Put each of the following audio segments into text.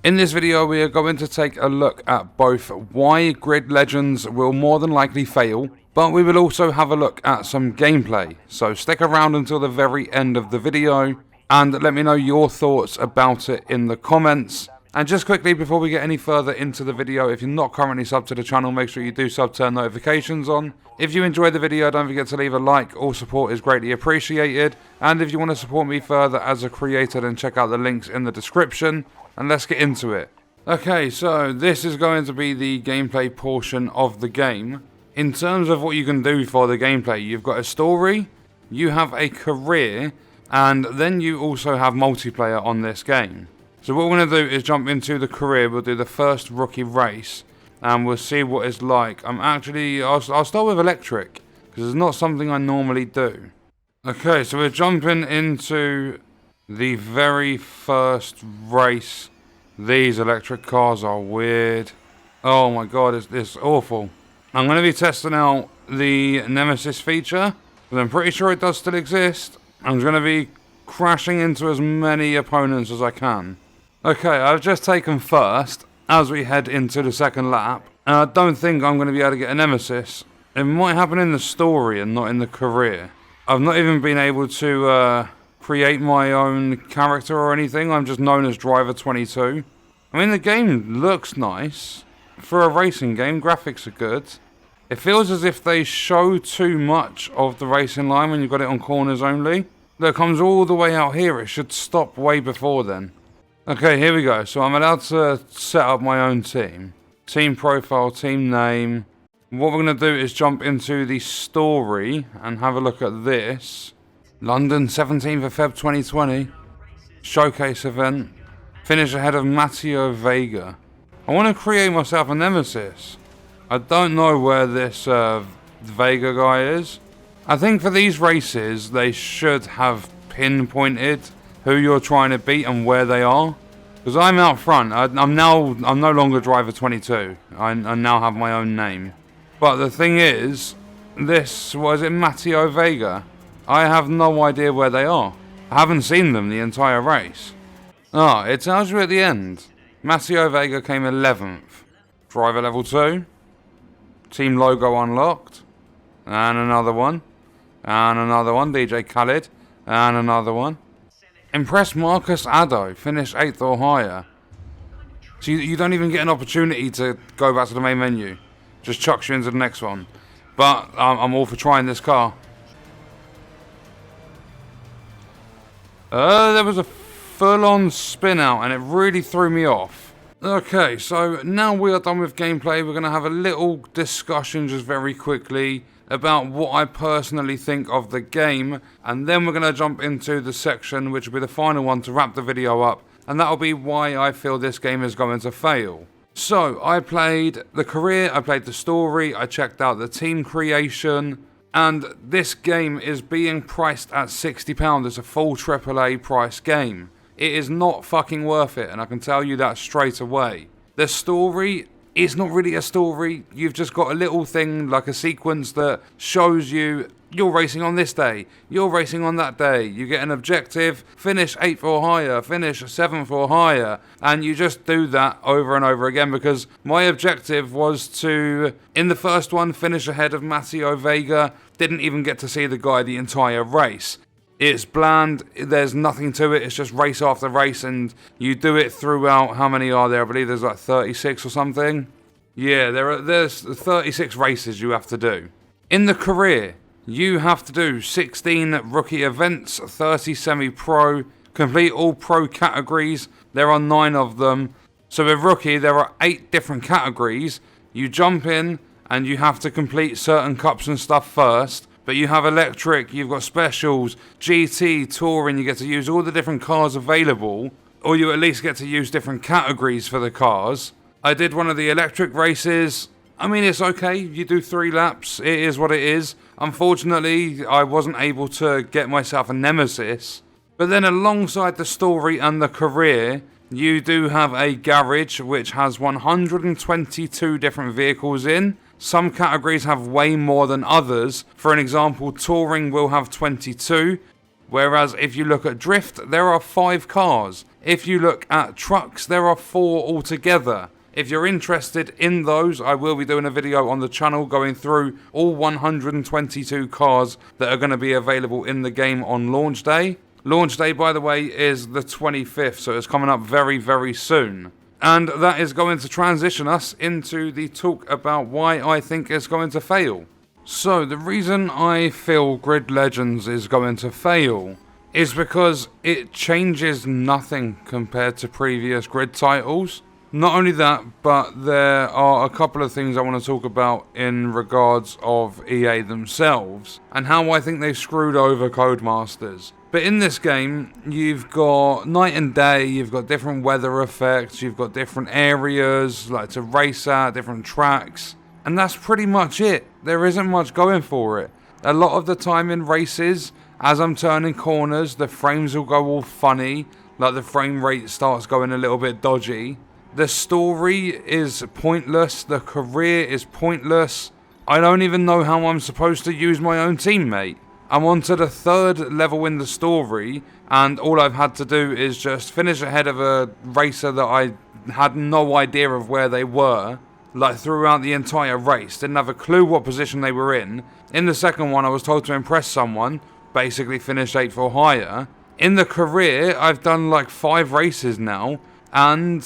In this video we are going to take a look at both why Grid Legends will more than likely fail, but we will also have a look at some gameplay. So stick around until the very end of the video and let me know your thoughts about it in the comments. And just quickly before we get any further into the video, if you're not currently subbed to the channel, make sure you do sub, turn notifications on. If you enjoyed the video, don't forget to leave a like, all support is greatly appreciated. And if you want to support me further as a creator, then check out the links in the description. And let's get into it. Okay, so this is going to be the gameplay portion of the game. In terms of what you can do for the gameplay, you've got a story, you have a career, and then you also have multiplayer on this game. So what we're going to do is jump into the career. We'll do the first rookie race and we'll see what it's like. I'll start with electric because it's not something I normally do. Okay, so we're jumping into the very first race. These electric cars are weird. Oh my god, it's awful. I'm going to be testing out the Nemesis feature, but I'm pretty sure it does still exist. I'm going to be crashing into as many opponents as I can. Okay, I've just taken first as we head into the second lap. And I don't think I'm going to be able to get a Nemesis. It might happen in the story and not in the career. I've not even been able to create my own character or anything. I'm just known as Driver 22. I mean, the game looks nice. For a racing game, graphics are good. It feels as if they show too much of the racing line when you've got it on corners only. Look, it comes all the way out here. It should stop way before then. Okay, here we go. So I'm allowed to set up my own team. Team profile, team name. What we're going to do is jump into the story and have a look at this. London, 17th of Feb 2020. Showcase event. Finish ahead of Matteo Vega. I want to create myself a Nemesis. I don't know where this Vega guy is. I think for these races, they should have pinpointed who you're trying to beat and where they are. Because I'm out front. I'm no longer Driver 22. I now have my own name. But the thing is, was it Matteo Vega? I have no idea where they are. I haven't seen them the entire race. Ah, it tells you at the end. Matteo Vega came 11th. Driver level 2. Team logo unlocked. And another one. And another one. DJ Khaled. And another one. Impress Marcus Addo, finish 8th or higher. So you don't even get an opportunity to go back to the main menu. Just chucks you into the next one. But I'm all for trying this car. There was a full-on spin out and it really threw me off. Okay, so now we are done with gameplay. We're going to have a little discussion just very quickly about what I personally think of the game, and then we're going to jump into the section which will be the final one to wrap the video up, and that will be why I feel this game is going to fail. So I played the career, I played the story, I checked out the team creation, and this game is being priced at £60. It's a full AAA price game. It is not fucking worth it, and I can tell you that straight away. The story is not really a story. You've just got a little thing like a sequence that shows you you're racing on this day, you're racing on that day. You get an objective, finish 8th or higher, finish 7th or higher, and you just do that over and over again because my objective was to, in the first one, finish ahead of Matteo Vega. Didn't even get to see the guy the entire race. It's bland, there's nothing to it, it's just race after race, and you do it throughout, how many are there? I believe there's like 36 or something. Yeah, there's 36 races you have to do. In the career, you have to do 16 rookie events, 30 semi-pro, complete all pro categories, there are 9 of them. So with rookie, there are 8 different categories. You jump in, and you have to complete certain cups and stuff first. But you have electric, you've got specials, GT, touring, you get to use all the different cars available, or you at least get to use different categories for the cars. I did one of the electric races. I mean, it's okay, you do 3 laps, it is what it is. Unfortunately, I wasn't able to get myself a Nemesis. But then alongside the story and the career, you do have a garage which has 122 different vehicles in. Some categories have way more than others. For an example, touring will have 22, whereas if you look at drift, there are 5 cars. If you look at trucks, there are 4 altogether. If you're interested in those, I will be doing a video on the channel going through all 122 cars that are going to be available in the game on launch day. Launch day, by the way, is the 25th, so it's coming up very, very soon. And that is going to transition us into the talk about why I think it's going to fail. So, the reason I feel Grid Legends is going to fail is because it changes nothing compared to previous Grid titles. Not only that, but there are a couple of things I want to talk about in regards of EA themselves and how I think they've screwed over Codemasters. But in this game, you've got night and day, you've got different weather effects, you've got different areas like to race at, different tracks, and that's pretty much it. There isn't much going for it. A lot of the time in races, as I'm turning corners, the frames will go all funny, like the frame rate starts going a little bit dodgy. The story is pointless, the career is pointless. I don't even know how I'm supposed to use my own teammate. I'm on to the 3rd level in the story, and all I've had to do is just finish ahead of a racer that I had no idea of where they were, like throughout the entire race. Didn't have a clue what position they were in. In the second one, I was told to impress someone, basically finish 8th or higher. In the career, I've done like 5 races now, and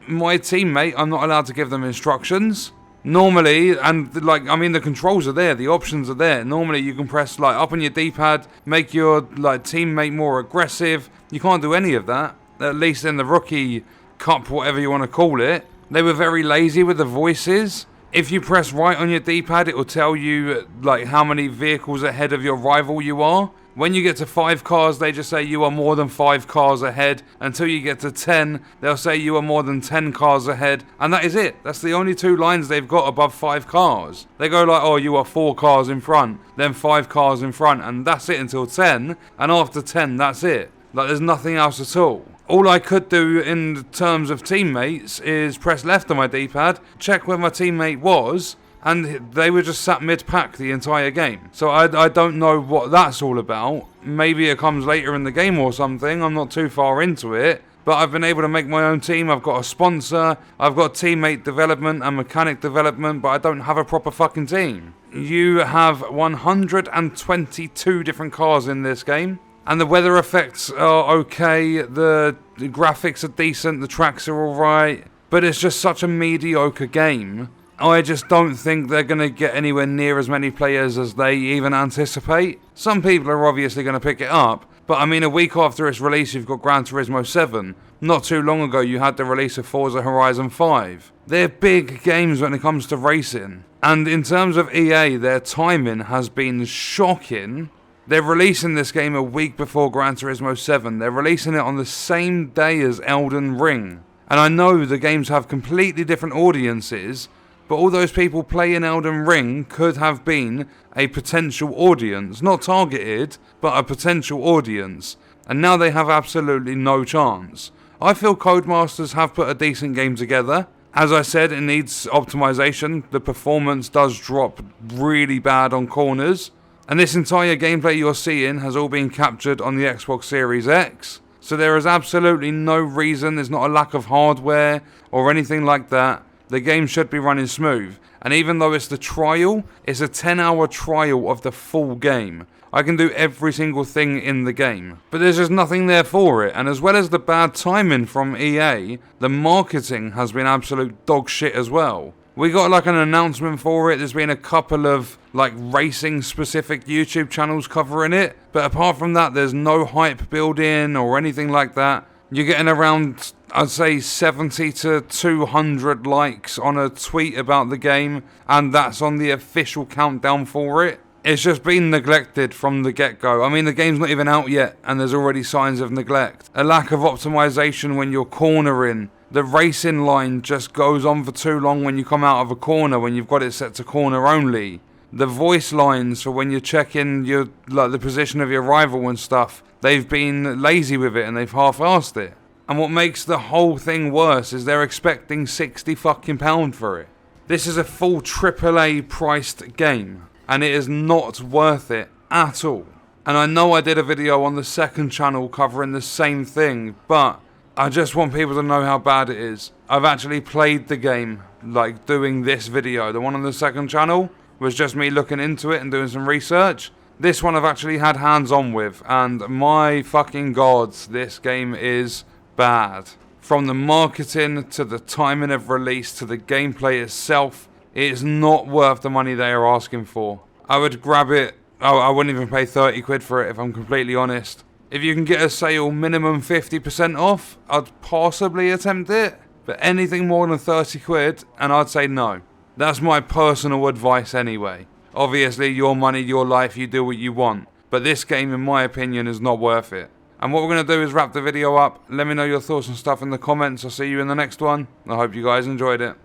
my teammate, I'm not allowed to give them instructions. Normally, and like, I mean, the controls are there, the options are there. Normally, you can press like up on your D-pad, make your like teammate more aggressive. You can't do any of that, at least in the rookie cup, whatever you want to call it. They were very lazy with the voices. If you press right on your D-pad, it will tell you like how many vehicles ahead of your rival you are. When you get to 5 cars, they just say you are more than 5 cars ahead. Until you get to 10, they'll say you are more than 10 cars ahead. And that is it. That's the only 2 lines they've got above 5 cars. They go like, oh, you are 4 cars in front, then 5 cars in front, and that's it until 10. And after 10, that's it. Like, there's nothing else at all. All I could do in terms of teammates is press left on my D-pad, check where my teammate was, and they were just sat mid-pack the entire game. So I don't know what that's all about. Maybe it comes later in the game or something. I'm not too far into it. But I've been able to make my own team. I've got a sponsor. I've got teammate development and mechanic development. But I don't have a proper fucking team. You have 122 different cars in this game. And the weather effects are okay. The graphics are decent. The tracks are alright. But it's just such a mediocre game. I just don't think they're going to get anywhere near as many players as they even anticipate. Some people are obviously going to pick it up, but I mean, a week after its release, you've got Gran Turismo 7. Not too long ago, you had the release of Forza Horizon 5. They're big games when it comes to racing. And in terms of EA, their timing has been shocking. They're releasing this game a week before Gran Turismo 7. They're releasing it on the same day as Elden Ring. And I know the games have completely different audiences, but all those people playing Elden Ring could have been a potential audience. Not targeted, but a potential audience. And now they have absolutely no chance. I feel Codemasters have put a decent game together. As I said, it needs optimization. The performance does drop really bad on corners. And this entire gameplay you're seeing has all been captured on the Xbox Series X. So there is absolutely no reason, there's not a lack of hardware or anything like that. The game should be running smooth. And even though it's the trial, it's a 10-hour trial of the full game. I can do every single thing in the game. But there's just nothing there for it. And as well as the bad timing from EA, the marketing has been absolute dog shit as well. We got like an announcement for it. There's been a couple of like racing specific YouTube channels covering it. But apart from that, there's no hype build in or anything like that. You're getting around, I'd say, 70 to 200 likes on a tweet about the game. And that's on the official countdown for it. It's just been neglected from the get-go. I mean, the game's not even out yet, and there's already signs of neglect. A lack of optimization when you're cornering. The racing line just goes on for too long when you come out of a corner, when you've got it set to corner only. The voice lines for when you're checking your, like, the position of your rival and stuff, they've been lazy with it and they've half-assed it. And what makes the whole thing worse is they're expecting £60 fucking for it. This is a full AAA priced game. And it is not worth it at all. And I know I did a video on the second channel covering the same thing, but I just want people to know how bad it is. I've actually played the game, like doing this video. The one on the second channel was just me looking into it and doing some research. This one I've actually had hands on with, and my fucking gods, this game is bad. From the marketing to the timing of release to the gameplay itself, it is not worth the money they are asking for. I would grab it. I wouldn't even pay 30 quid for it if I'm completely honest. If you can get a sale minimum 50% off, I'd possibly attempt it. But anything more than 30 quid, and I'd say no. That's my personal advice anyway. Obviously, your money, your life, you do what you want. But this game, in my opinion, is not worth it. And what we're going to do is wrap the video up. Let me know your thoughts and stuff in the comments. I'll see you in the next one. I hope you guys enjoyed it.